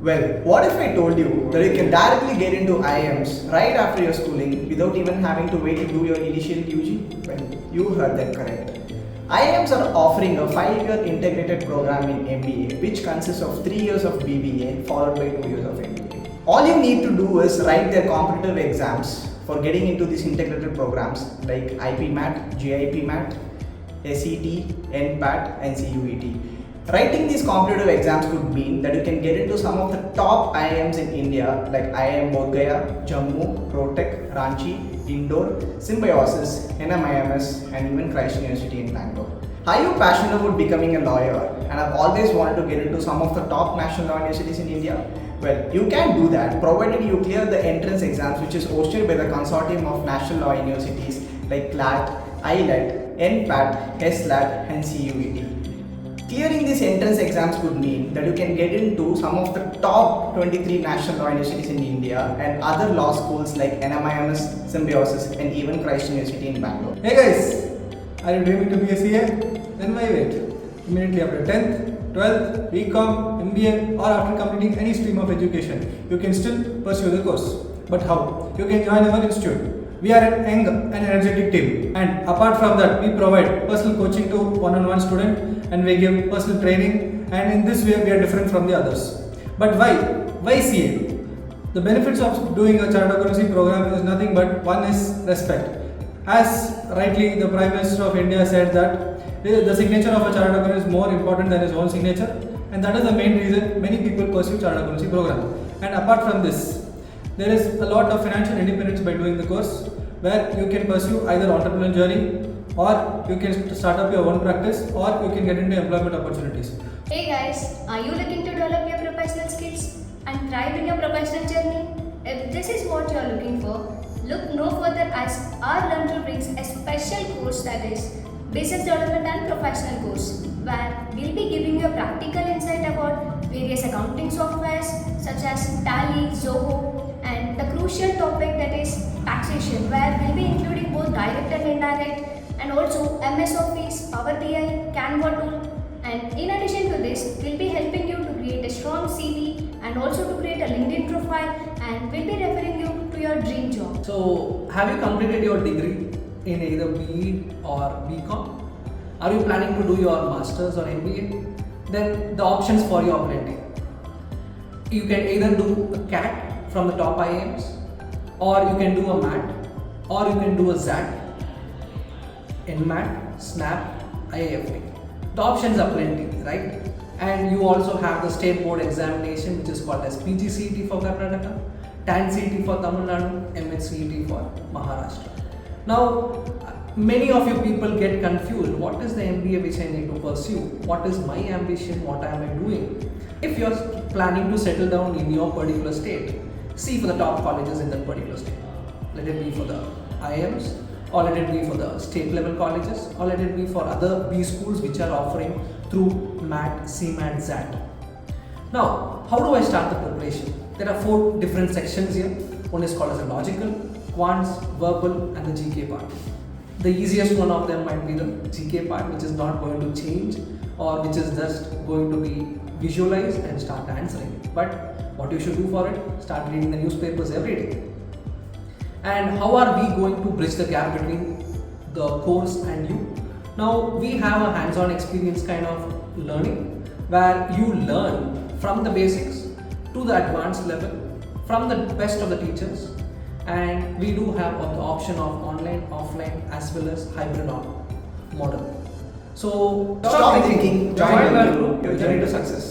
Well, what if I told you that you can directly get into IIMs right after your schooling without even having to wait to do your initial UG? Well, you heard that correct. IIMs are offering a 5-year integrated program in MBA which consists of 3 years of BBA followed by 2 years of MBA. All you need to do is write their competitive exams for getting into these integrated programs like IPMAT, GIPMAT, SET, NPAT and CUET. Writing these competitive exams could mean that you can get into some of the top IIMs in India like IIM Bodh Gaya, Jammu, Rohtak, Ranchi, Indore, Symbiosis, NMIMS and even Christ University in Bangalore. Are you passionate about becoming a lawyer and have always wanted to get into some of the top national law universities in India? Well, you can do that provided you clear the entrance exams which is hosted by the consortium of national law universities like CLAT, ILET, NPAT, SLAT and CUET. Clearing these entrance exams could mean that you can get into some of the top 23 national law universities in India and other law schools like NMIMS, Symbiosis and even Christ University in Bangalore. Hey guys, are you dreaming to be a CA? Then why wait? Immediately after 10th, 12th, BCom, MBA or after completing any stream of education, you can still pursue the course. But how? You can join our institute. We are an young and energetic team, and apart from that we provide personal coaching to one-on-one student and we give personal training, and in this way we are different from the others. But why? Why CA? The benefits of doing a chartered accountancy program is nothing but one is respect. As rightly the Prime Minister of India said that the signature of a chartered accountant is more important than his own signature, and that is the main reason many people pursue chartered accountancy program. And apart from this, there is a lot of financial independence by doing the course, where you can pursue either entrepreneurial journey or you can start up your own practice or you can get into employment opportunities. Hey guys, are you looking to develop your professional skills and thrive in your professional journey? If this is what you are looking for, look no further as our LearnCrew brings a special course that is Business Development and Professional course, where we'll be giving you a practical insight about various accounting softwares such as Tally, Zoho, and the crucial topic that is taxation, where we'll be including both direct and indirect, and also MS Office, Power BI, Canva tool. And in addition to this, we'll be helping you to create a strong CV and also to create a LinkedIn profile, and we'll be referring you to your dream job. So, have you completed your degree in either BE or BCom? Are you planning to do your masters or MBA? Then the options for you are plenty. You can either do a CAT from the top IIMs, or you can do a MAT, or you can do a ZAT, NMAT, SNAP, IAFT. The options are plenty, right? And you also have the state board examination which is called as PGCET for Karnataka, TAN-CET for Tamil Nadu, MHCET for Maharashtra. Now, many of you people get confused. What is the MBA which I need to pursue? What is my ambition? What am I doing? If you are planning to settle down in your particular state, see for the top colleges in that particular state. Let it be for the IIMs, or let it be for the state level colleges, or let it be for other B schools which are offering through MAT, CMAT, ZAT. Now, how do I start the preparation? There are 4 different sections here. One is called as a logical, quants, verbal and the GK part. The easiest one of them might be the GK part, which is not going to change or which is just going to be visualized and start answering. But what you should do for it, start reading the newspapers every day. And how are we going to bridge the gap between the course and you? Now we have a hands-on experience kind of learning where you learn from the basics to the advanced level from the best of the teachers, and we do have the option of online, offline as well as hybrid model. So Stop thinking, join LearnCrew, your journey to success.